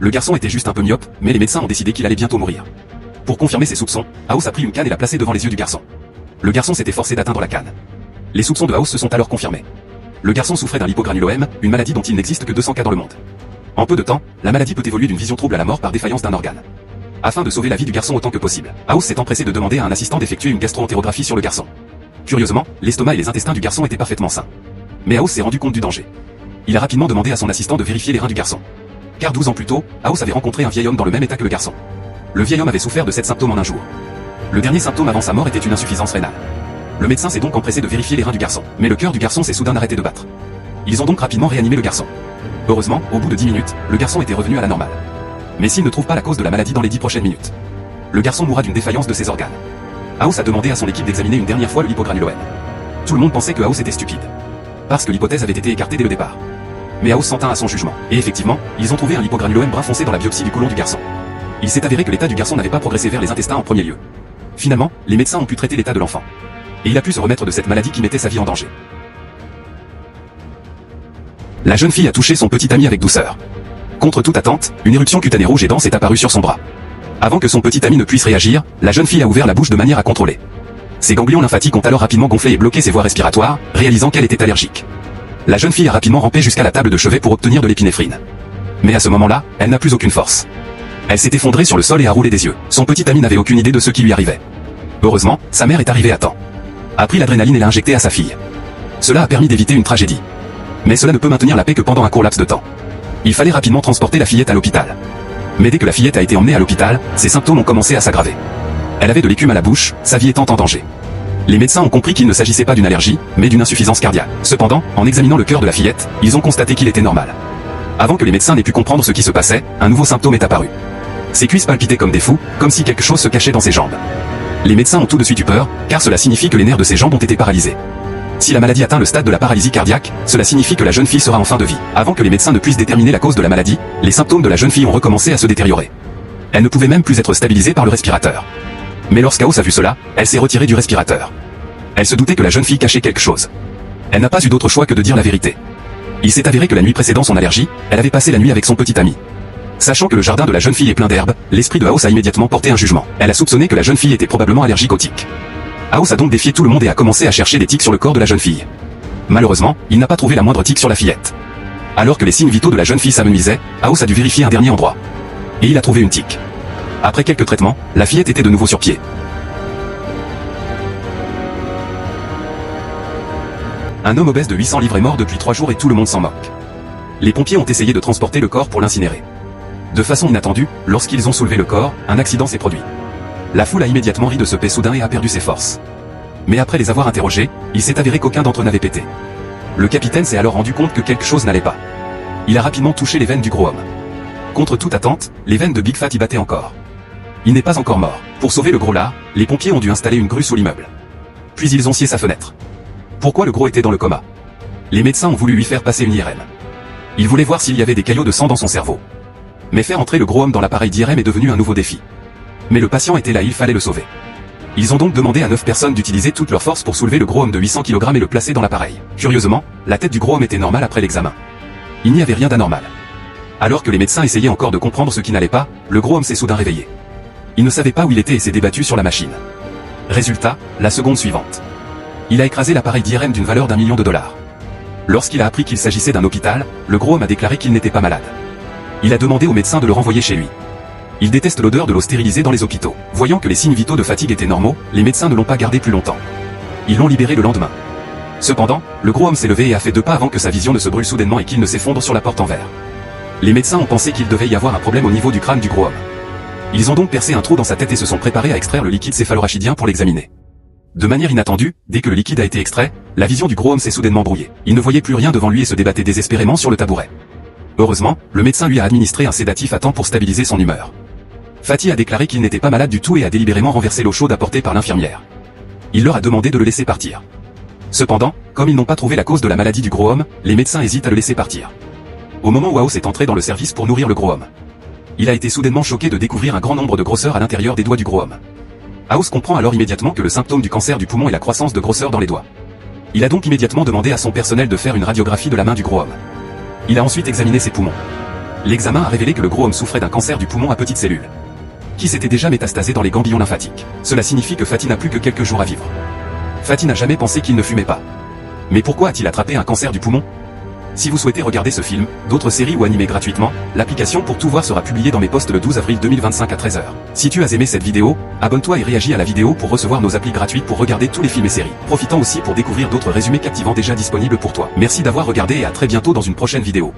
Le garçon était juste un peu myope, mais les médecins ont décidé qu'il allait bientôt mourir. Pour confirmer ses soupçons, House a pris une canne et l'a placée devant les yeux du garçon. Le garçon s'était forcé d'atteindre la canne. Les soupçons de House se sont alors confirmés. Le garçon souffrait d'un hypogranulome, une maladie dont il n'existe que 200 cas dans le monde. En peu de temps, la maladie peut évoluer d'une vision trouble à la mort par défaillance d'un organe. Afin de sauver la vie du garçon autant que possible, House s'est empressé de demander à un assistant d'effectuer une gastro-entérographie sur le garçon. Curieusement, l'estomac et les intestins du garçon étaient parfaitement sains. Mais House s'est rendu compte du danger. Il a rapidement demandé à son assistant de vérifier les reins du garçon. Car 12 ans plus tôt, House avait rencontré un vieil homme dans le même état que le garçon. Le vieil homme avait souffert de 7 symptômes en un jour. Le dernier symptôme avant sa mort était une insuffisance rénale. Le médecin s'est donc empressé de vérifier les reins du garçon, mais le cœur du garçon s'est soudain arrêté de battre. Ils ont donc rapidement réanimé le garçon. Heureusement, au bout de 10 minutes, le garçon était revenu à la normale. Mais s'il ne trouve pas la cause de la maladie dans les 10 prochaines minutes, le garçon mourra d'une défaillance de ses organes. House a demandé à son équipe d'examiner une dernière fois le hypogranulome. Tout le monde pensait que House était stupide, parce que l'hypothèse avait été écartée dès le départ. Mais House s'en tint à son jugement, et effectivement, ils ont trouvé un hypogranulome brun foncé dans la biopsie du côlon du garçon. Il s'est avéré que l'état du garçon n'avait pas progressé vers les intestins en premier lieu. Finalement, les médecins ont pu traiter l'état de l'enfant. Et il a pu se remettre de cette maladie qui mettait sa vie en danger. La jeune fille a touché son petit ami avec douceur. Contre toute attente, une éruption cutanée rouge et dense est apparue sur son bras. Avant que son petit ami ne puisse réagir, la jeune fille a ouvert la bouche de manière à contrôler. Ses ganglions lymphatiques ont alors rapidement gonflé et bloqué ses voies respiratoires, réalisant qu'elle était allergique. La jeune fille a rapidement rampé jusqu'à la table de chevet pour obtenir de l'épinéphrine. Mais à ce moment-là, elle n'a plus aucune force. Elle s'est effondrée sur le sol et a roulé des yeux. Son petit ami n'avait aucune idée de ce qui lui arrivait. Heureusement, sa mère est arrivée à temps. A pris l'adrénaline et l'a injectée à sa fille. Cela a permis d'éviter une tragédie. Mais cela ne peut maintenir la paix que pendant un court laps de temps. Il fallait rapidement transporter la fillette à l'hôpital. Mais dès que la fillette a été emmenée à l'hôpital, ses symptômes ont commencé à s'aggraver. Elle avait de l'écume à la bouche, sa vie étant en danger. Les médecins ont compris qu'il ne s'agissait pas d'une allergie, mais d'une insuffisance cardiaque. Cependant, en examinant le cœur de la fillette, ils ont constaté qu'il était normal. Avant que les médecins n'aient pu comprendre ce qui se passait, un nouveau symptôme est apparu. Ses cuisses palpitaient comme des fous, comme si quelque chose se cachait dans ses jambes. Les médecins ont tout de suite eu peur, car cela signifie que les nerfs de ses jambes ont été paralysés. Si la maladie atteint le stade de la paralysie cardiaque, cela signifie que la jeune fille sera en fin de vie. Avant que les médecins ne puissent déterminer la cause de la maladie, les symptômes de la jeune fille ont recommencé à se détériorer. Elle ne pouvait même plus être stabilisée par le respirateur. Mais lorsqu'House a vu cela, elle s'est retirée du respirateur. Elle se doutait que la jeune fille cachait quelque chose. Elle n'a pas eu d'autre choix que de dire la vérité. Il s'est avéré que la nuit précédant son allergie, elle avait passé la nuit avec son petit ami. Sachant que le jardin de la jeune fille est plein d'herbes, l'esprit de House a immédiatement porté un jugement. Elle a soupçonné que la jeune fille était probablement allergique aux tiques. House a donc défié tout le monde et a commencé à chercher des tiques sur le corps de la jeune fille. Malheureusement, il n'a pas trouvé la moindre tique sur la fillette. Alors que les signes vitaux de la jeune fille s'amenuisaient, House a dû vérifier un dernier endroit. Et il a trouvé une tique. Après quelques traitements, la fillette était de nouveau sur pied. Un homme obèse de 800 livres est mort depuis 3 jours et tout le monde s'en moque. Les pompiers ont essayé de transporter le corps pour l'incinérer. De façon inattendue, lorsqu'ils ont soulevé le corps, un accident s'est produit. La foule a immédiatement ri de ce paix soudain et a perdu ses forces. Mais après les avoir interrogés, il s'est avéré qu'aucun d'entre eux n'avait pété. Le capitaine s'est alors rendu compte que quelque chose n'allait pas. Il a rapidement touché les veines du gros homme. Contre toute attente, les veines de Big Fat y battaient encore. Il n'est pas encore mort. Pour sauver le gros lard, les pompiers ont dû installer une grue sous l'immeuble. Puis ils ont scié sa fenêtre. Pourquoi le gros était dans le coma? Les médecins ont voulu lui faire passer une IRM. Ils voulaient voir s'il y avait des caillots de sang dans son cerveau. Mais faire entrer le gros homme dans l'appareil d'IRM est devenu un nouveau défi. Mais le patient était là, il fallait le sauver. Ils ont donc demandé à 9 personnes d'utiliser toute leur force pour soulever le gros homme de 800 kg et le placer dans l'appareil. Curieusement, la tête du gros homme était normale après l'examen. Il n'y avait rien d'anormal. Alors que les médecins essayaient encore de comprendre ce qui n'allait pas, le gros homme s'est soudain réveillé. Il ne savait pas où il était et s'est débattu sur la machine. Résultat, la seconde suivante. Il a écrasé l'appareil d'IRM d'une valeur d'1 million de dollars. Lorsqu'il a appris qu'il s'agissait d'un hôpital, le gros homme a déclaré qu'il n'était pas malade. Il a demandé au médecin de le renvoyer chez lui. Il déteste l'odeur de l'eau stérilisée dans les hôpitaux. Voyant que les signes vitaux de fatigue étaient normaux, les médecins ne l'ont pas gardé plus longtemps. Ils l'ont libéré le lendemain. Cependant, le gros homme s'est levé et a fait 2 pas avant que sa vision ne se brûle soudainement et qu'il ne s'effondre sur la porte en verre. Les médecins ont pensé qu'il devait y avoir un problème au niveau du crâne du gros homme. Ils ont donc percé un trou dans sa tête et se sont préparés à extraire le liquide céphalorachidien pour l'examiner. De manière inattendue, dès que le liquide a été extrait, la vision du gros homme s'est soudainement brouillée. Il ne voyait plus rien devant lui et se débattait désespérément sur le tabouret. Heureusement, le médecin lui a administré un sédatif à temps pour stabiliser son humeur. Fatih a déclaré qu'il n'était pas malade du tout et a délibérément renversé l'eau chaude apportée par l'infirmière. Il leur a demandé de le laisser partir. Cependant, comme ils n'ont pas trouvé la cause de la maladie du gros homme, les médecins hésitent à le laisser partir. Au moment où House est entré dans le service pour nourrir le gros homme, il a été soudainement choqué de découvrir un grand nombre de grosseurs à l'intérieur des doigts du gros homme. House comprend alors immédiatement que le symptôme du cancer du poumon est la croissance de grosseur dans les doigts. Il a donc immédiatement demandé à son personnel de faire une radiographie de la main du gros homme. Il a ensuite examiné ses poumons. L'examen a révélé que le gros homme souffrait d'un cancer du poumon à petites cellules, qui s'était déjà métastasé dans les ganglions lymphatiques. Cela signifie que Fatih n'a plus que quelques jours à vivre. Fatih n'a jamais pensé qu'il ne fumait pas. Mais pourquoi a-t-il attrapé un cancer du poumon? Si vous souhaitez regarder ce film, d'autres séries ou animés gratuitement, l'application pour tout voir sera publiée dans mes posts le 12 avril 2025 à 13 h. Si tu as aimé cette vidéo, abonne-toi et réagis à la vidéo pour recevoir nos applis gratuites pour regarder tous les films et séries. Profitant aussi pour découvrir d'autres résumés captivants déjà disponibles pour toi. Merci d'avoir regardé et à très bientôt dans une prochaine vidéo.